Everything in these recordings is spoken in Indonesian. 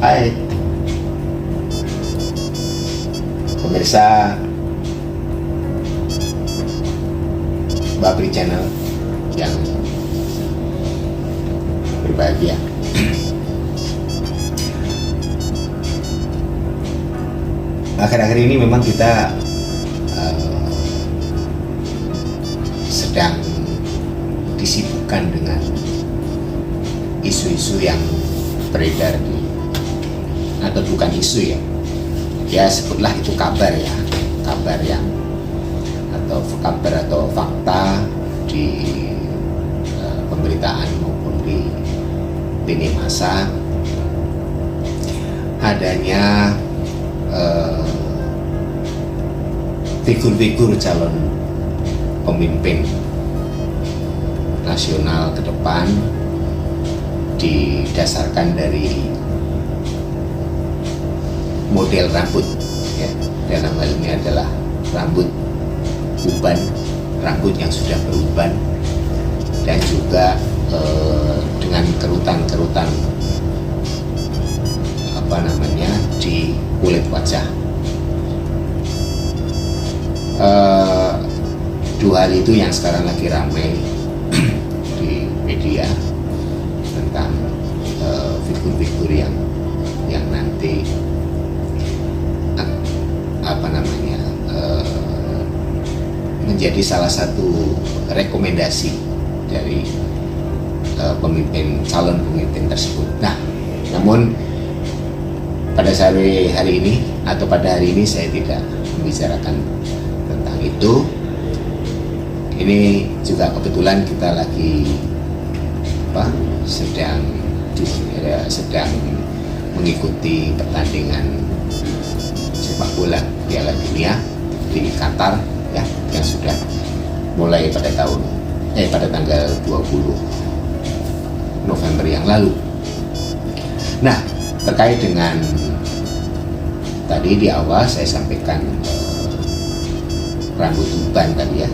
Hai pemirsa Babri Channel yang berbahagia. Akhir-akhir ini memang kita sedang disibukkan dengan isu-isu yang beredar atau bukan isu ya sebutlah itu kabar yang atau kabar atau fakta di pemberitaan maupun di lini massa adanya figur-figur calon pemimpin nasional ke depan didasarkan dari model rambut ya, dalam hal ini adalah rambut uban, rambut yang sudah beruban dan juga dengan kerutan-kerutan di kulit wajah. Dua hal itu yang sekarang lagi ramai di media tentang figur-figur yang nanti menjadi salah satu rekomendasi dari calon pemimpin tersebut. Nah, namun pada hari ini atau pada hari ini saya tidak membicarakan tentang itu. Ini juga kebetulan kita lagi sedang mengikuti pertandingan sepak bola Piala Dunia di Qatar ya, yang sudah mulai pada tanggal 20 November yang lalu. Nah, terkait dengan tadi di awal saya sampaikan rambut uban tadi ya,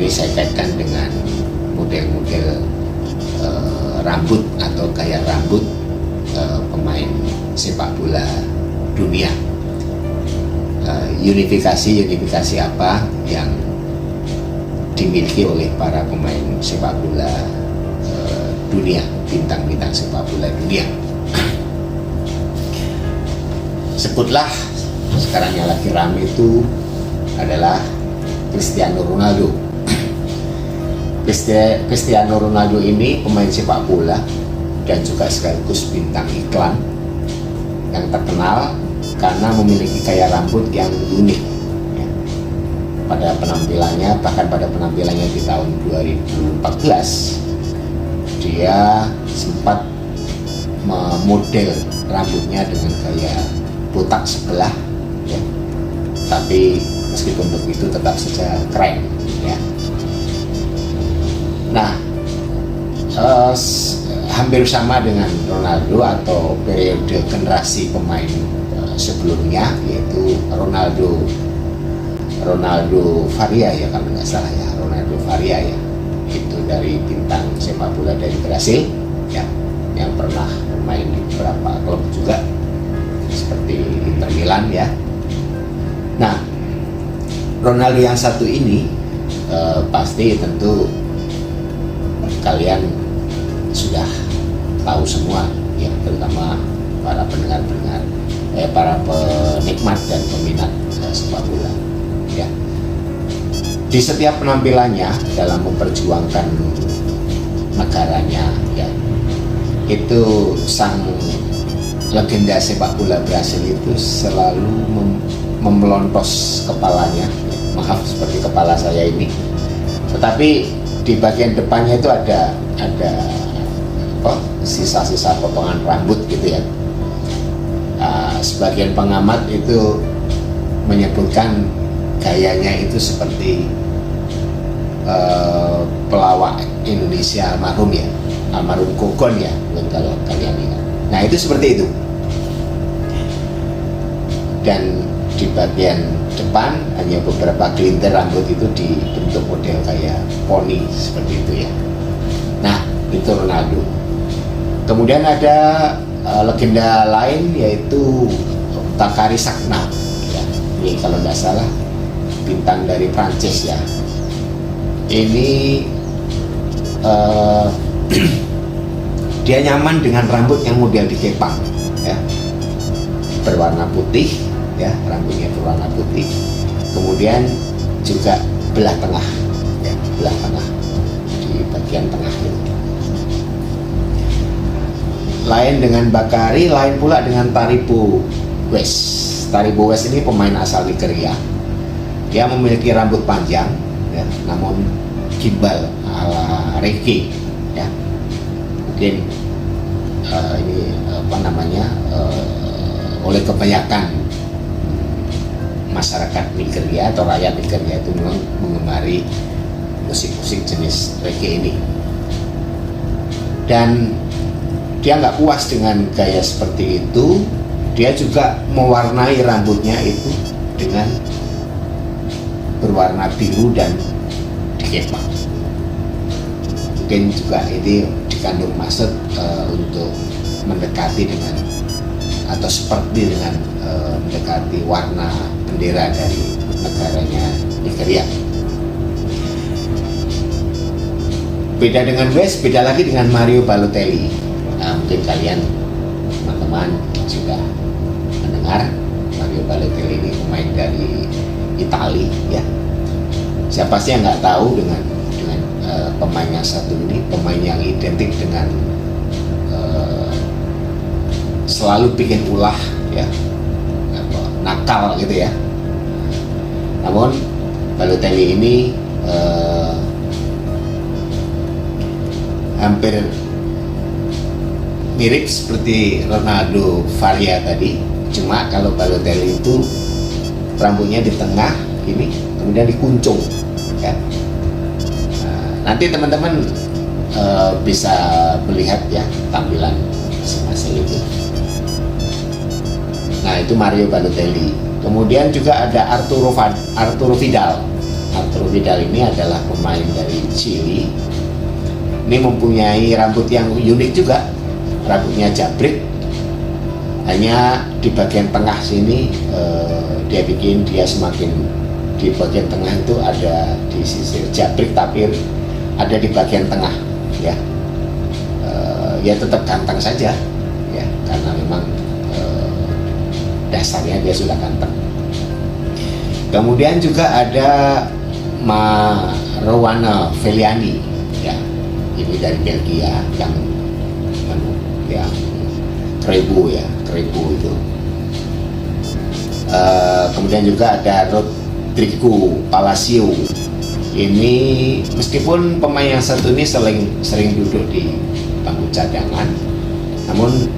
ini saya kaitkan dengan model-model rambut atau gaya rambut pemain sepak bola dunia. Unifikasi apa yang dimiliki oleh para pemain sepak bola dunia, bintang-bintang sepak bola dunia. Sebutlah sekarang yang lagi ramai itu adalah Cristiano Ronaldo. Cristiano Ronaldo ini pemain sepak bola dan juga sekaligus bintang iklan yang terkenal karena memiliki gaya rambut yang unik ya. Pada penampilannya di tahun 2014 dia sempat memodel rambutnya dengan gaya botak sebelah ya. Tapi meskipun begitu tetap saja keren ya. Nah, hampir sama dengan Ronaldo atau periode generasi pemain sebelumnya, yaitu Ronaldo Faria ya, kalau nggak salah ya, Ronaldo Faria ya, itu dari bintang sepak bola dari Brasil ya, yang pernah bermain di beberapa klub juga seperti Inter Milan ya. Nah, Ronaldo yang satu ini pasti tentu kalian sudah tahu semua ya, terutama para para penikmat dan peminat sepak bola ya. Di setiap penampilannya dalam memperjuangkan negaranya ya, itu sang legenda sepak bola Brasil itu selalu memelontos kepalanya ya. Maaf seperti kepala saya ini, tetapi di bagian depannya itu ada sisa-sisa potongan rambut gitu ya. Sebagian pengamat itu menyebutkan gayanya itu seperti pelawak Indonesia almarhum Kogon ya, kalau kalian ingat. Nah, itu seperti itu. Dan di bagian depan hanya beberapa gelintir rambut itu dibentuk model kayak poni seperti itu ya. Nah, itu Ronaldo. Kemudian ada legenda lain yaitu Bakary Sagna ya. Ini kalau nggak salah bintang dari Prancis ya. Ini dia nyaman dengan rambut yang model dikepang ya, berwarna putih ya, rambutnya berwarna putih, kemudian juga belah tengah ya, belah tengah di bagian tengah ini. Lain dengan Bakary, lain pula dengan Taribo West. Taribo West ini pemain asal Nigeria. Dia memiliki rambut panjang ya, namun gimbal ala reggae ya. Mungkin ini apa namanya, oleh kebanyakan masyarakat Nigeria atau rakyat Nigeria itu memang mengemari musik-musik jenis reggae ini. Dan dia nggak puas dengan gaya seperti itu, dia juga mewarnai rambutnya itu dengan berwarna biru dan dikepang. Mungkin juga ini dikandung maksud untuk mendekati dengan atau seperti dengan mendekati warna bendera dari negaranya Nigeria. Beda dengan West, beda lagi dengan Mario Balotelli. Nah, mungkin kalian teman-teman juga mendengar Mario Balotelli ini pemain dari Italia ya. Siapa sih yang nggak tahu dengan pemain yang satu ini, pemain yang identik dengan selalu bikin ulah ya, nakal gitu ya. Namun Balotelli ini hampir mirip seperti Ronaldo Faria tadi, cuma kalau Balotelli itu rambutnya di tengah ini, kemudian dikuncung ya. Nanti teman-teman bisa melihat ya tampilan masing-masing itu. Nah, itu Mario Balotelli. Kemudian juga ada Arturo Vidal. Arturo Vidal ini adalah pemain dari Chili. Ini mempunyai rambut yang unik juga. Rambutnya jabrik, hanya di bagian tengah sini dia semakin di bagian tengah itu ada di sisi jabrik, tapi ada di bagian tengah ya. Ya tetap ganteng saja ya, karena memang dasarnya dia sudah ganteng. Kemudian juga ada Marouane Fellaini ya, ini dari Belgia yang Kreibo itu. Kemudian juga ada Rodrigo Palacio. Ini meskipun pemain yang satu ini sering duduk di bangku cadangan, namun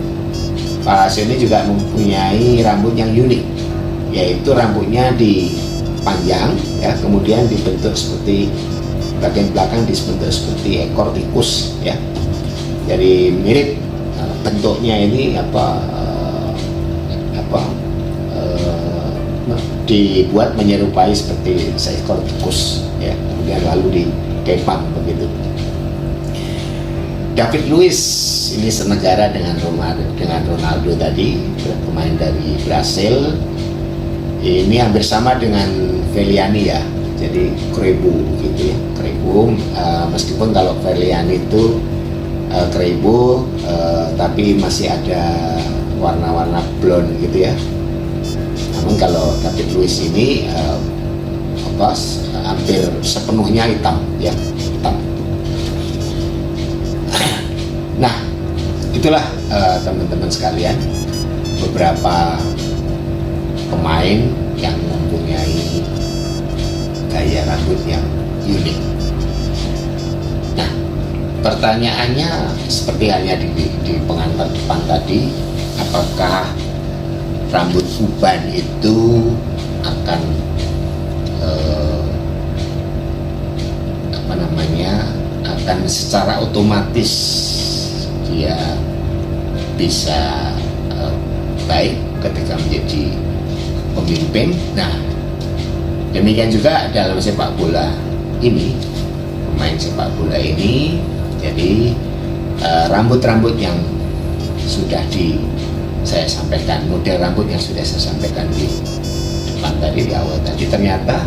Palacio ini juga mempunyai rambut yang unik, yaitu rambutnya dipanjang ya, kemudian dibentuk seperti bagian belakang dibentuk seperti ekor tikus ya. Jadi mirip bentuknya ini dibuat menyerupai seperti seekor tikus ya, kemudian lalu dikepang begitu. David Luiz ini senegara dengan Ronaldo tadi, pemain dari Brasil. Ini hampir sama dengan Fellaini ya, jadi Kreibo gitu ya, Kreibo. Meskipun kalau Fellaini itu Kreibo, tapi masih ada warna-warna blonde gitu ya. Namun kalau David Luiz ini hampir sepenuhnya hitam ya, hitam. Nah, itulah teman-teman sekalian beberapa pemain yang mempunyai gaya rambut yang unik. Nah, pertanyaannya seperti halnya di pengantar depan tadi, apakah rambut uban itu akan akan secara otomatis dia bisa baik ketika menjadi pemimpin. Nah, demikian juga dalam sepak bola ini, pemain sepak bola ini, jadi rambut-rambut yang saya sampaikan, model rambut yang sudah saya sampaikan di depan tadi, di awal tadi, ternyata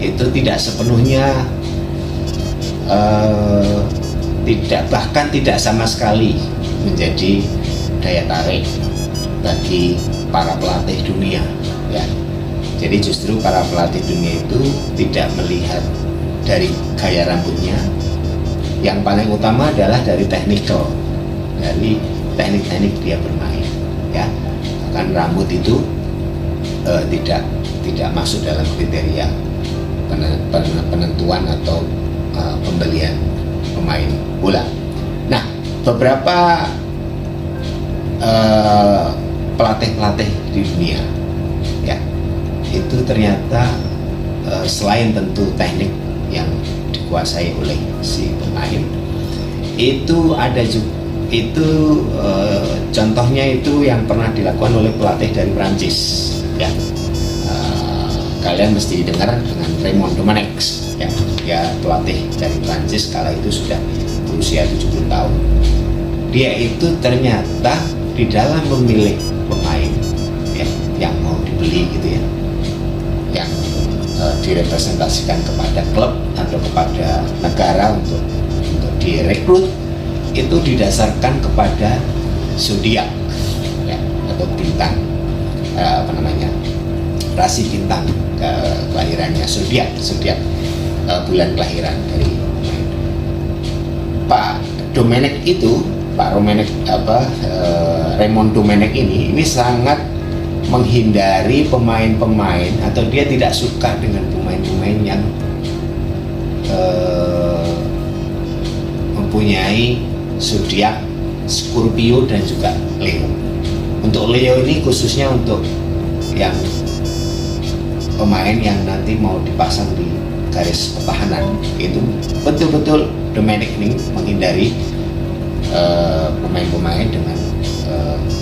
itu tidak sepenuhnya bahkan tidak sama sekali menjadi daya tarik bagi para pelatih dunia, ya. Jadi justru para pelatih dunia itu tidak melihat dari gaya rambutnya, yang paling utama adalah dari technical, dari teknik-teknik dia bermain, ya. Bahkan rambut itu tidak masuk dalam kriteria penentuan atau pembelian pemain bola. Nah, beberapa pelatih-pelatih di dunia, ya, itu ternyata selain tentu teknik yang dikuasai oleh si pemain, itu ada juga contohnya itu yang pernah dilakukan oleh pelatih dari Prancis, ya. Kalian mesti dengar dengan Raymond Domenech, ya. Dia pelatih dari Prancis, kala itu sudah berusia 70 tahun. Dia itu ternyata di dalam memilih pemain, ya, yang mau dibeli gitu, ya, yang direpresentasikan kepada klub atau kepada negara untuk direkrut, itu didasarkan kepada zodiak, ya, atau bintang, rasi bintang kelahirannya, zodiak bulan kelahiran dari Pak Domenech itu. Raymond Domenech ini sangat menghindari pemain-pemain, atau dia tidak suka dengan pemain-pemain yang mempunyai zodiak Scorpio dan juga Leo. Untuk Leo ini khususnya untuk yang pemain yang nanti mau dipasang di garis pertahanan, itu betul-betul Domenech ini menghindari pemain-pemain dengan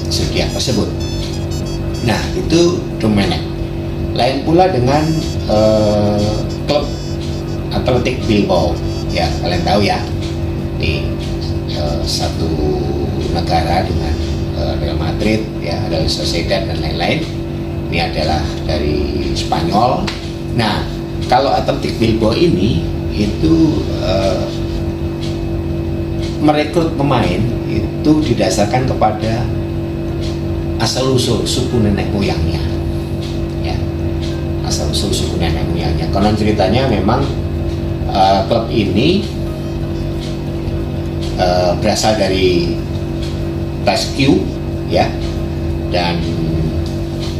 zodiak tersebut. Nah, itu Domenech. Lain pula dengan klub Athletic Bilbao, ya, kalian tahu, ya, di satu negara dengan Real Madrid, ya, Real Sociedad dan lain-lain. Ini adalah dari Spanyol. Nah, kalau Athletic Bilbao ini itu merekrut pemain itu didasarkan kepada asal-usul suku nenek moyangnya, ya, asal-usul suku nenek moyangnya. Konon ceritanya memang klub ini berasal dari Basque, ya, dan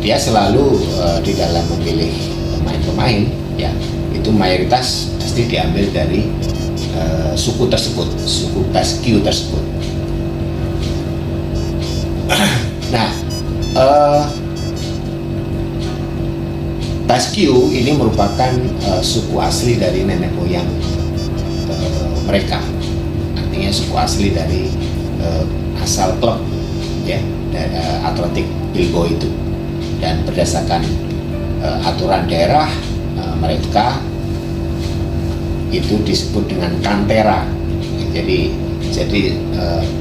dia selalu di dalam memilih pemain-pemain, ya, itu mayoritas pasti diambil dari suku tersebut, suku Basque tersebut. Nah, Basque ini merupakan suku asli dari nenek moyang mereka. Artinya suku asli dari asal klub, ya, dari Athletic Bilbao itu. Dan berdasarkan aturan daerah mereka itu disebut dengan kantera. Jadi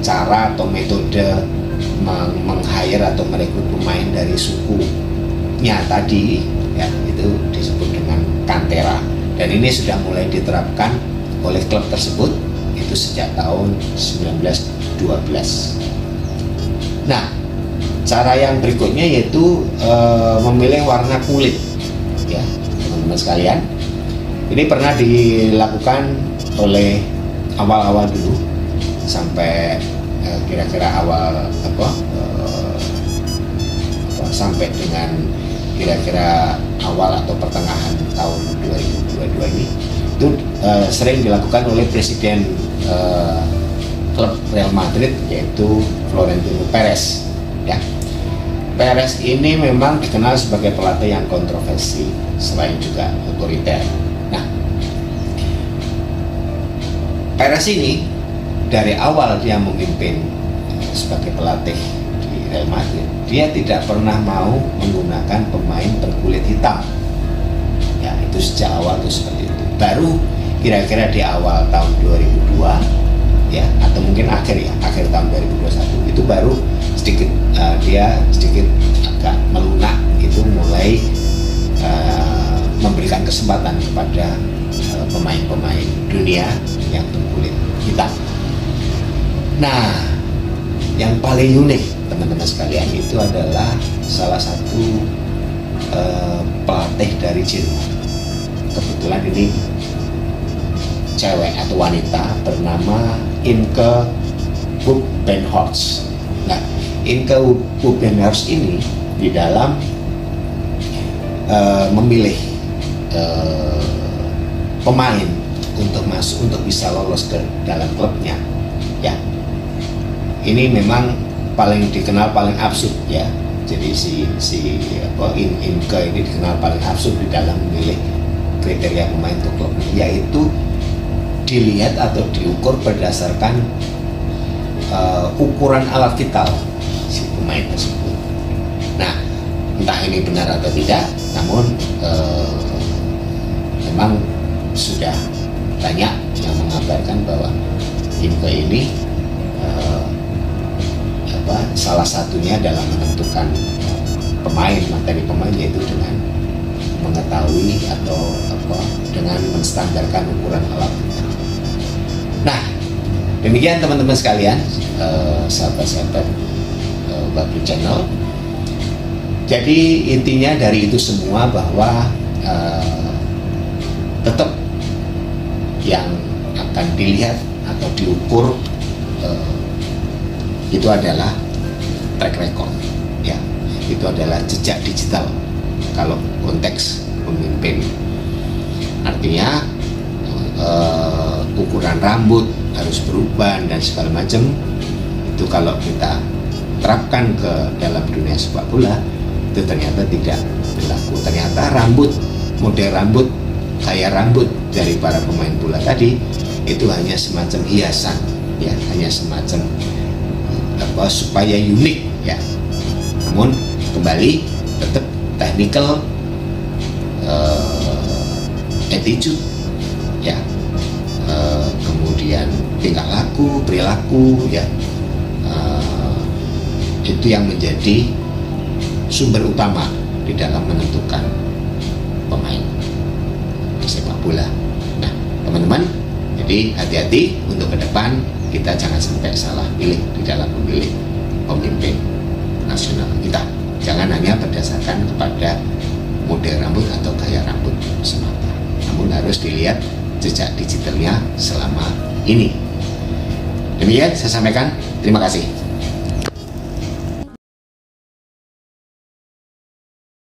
cara atau metode meng-hire atau merekrut pemain dari sukunya tadi, ya, itu disebut dengan kantera. Dan ini sudah mulai diterapkan oleh klub tersebut itu sejak tahun 1912. Nah, cara yang berikutnya yaitu memilih warna kulit, ya, teman-teman sekalian. Ini pernah dilakukan oleh awal-awal dulu sampai kira-kira awal sampai dengan kira-kira awal atau pertengahan tahun 2022 ini itu sering dilakukan oleh presiden klub Real Madrid, yaitu Florentino Perez, ya. Perez ini memang dikenal sebagai pelatih yang kontroversi selain juga otoriter. Nah, Perez ini dari awal dia memimpin sebagai pelatih di Real Madrid, dia tidak pernah mau menggunakan pemain berkulit hitam. Ya, itu sejak awal itu seperti itu. Baru kira-kira di awal tahun 2002, ya, atau mungkin akhir tahun 2021 itu baru dia sedikit agak melunak, itu mulai memberikan kesempatan kepada pemain-pemain dunia yang berkulit hitam. Nah, yang paling unik teman-teman sekalian itu adalah salah satu pelatih dari Jerman. Kebetulan ini cewek atau wanita bernama Imke Bubenhorst. Nah, Imke Bubenhorst ini di dalam memilih pemain untuk masuk, untuk bisa lolos ke dalam klubnya, ya. Ini memang paling dikenal paling absurd, ya. Jadi Imke ini dikenal paling absurd di dalam memilih kriteria pemain untuk klubnya, yaitu dilihat atau diukur berdasarkan ukuran alat vital si pemain tersebut. Nah, entah ini benar atau tidak, namun memang sudah banyak yang mengabarkan bahwa Imke ini salah satunya dalam menentukan pemain, materi pemain, yaitu dengan mengetahui atau dengan menstandarkan ukuran alat vital. Nah, demikian teman-teman sekalian, sahabat-sahabat Bablu Channel. Jadi intinya dari itu semua bahwa tetap yang akan dilihat atau diukur itu adalah track record, ya. Itu adalah jejak digital kalau konteks pemimpin. Artinya ukuran rambut harus berubah dan segala macam. Itu kalau kita terapkan ke dalam dunia sepak bola, itu ternyata tidak berlaku. Ternyata model rambut, gaya rambut dari para pemain bola tadi itu hanya semacam hiasan, ya, hanya semacam supaya unik, ya. Namun kembali tetap technical, attitude, ya, kemudian tingkah laku, perilaku, ya, itu yang menjadi sumber utama di dalam menentukan pemain sepak bola. Nah, teman-teman, jadi hati-hati untuk ke depan, kita jangan sampai salah pilih di dalam memilih pemimpin nasional kita. Jangan hanya berdasarkan kepada model rambut atau gaya rambut semata, namun harus dilihat jejak digitalnya selama ini. Demikian saya sampaikan, terima kasih.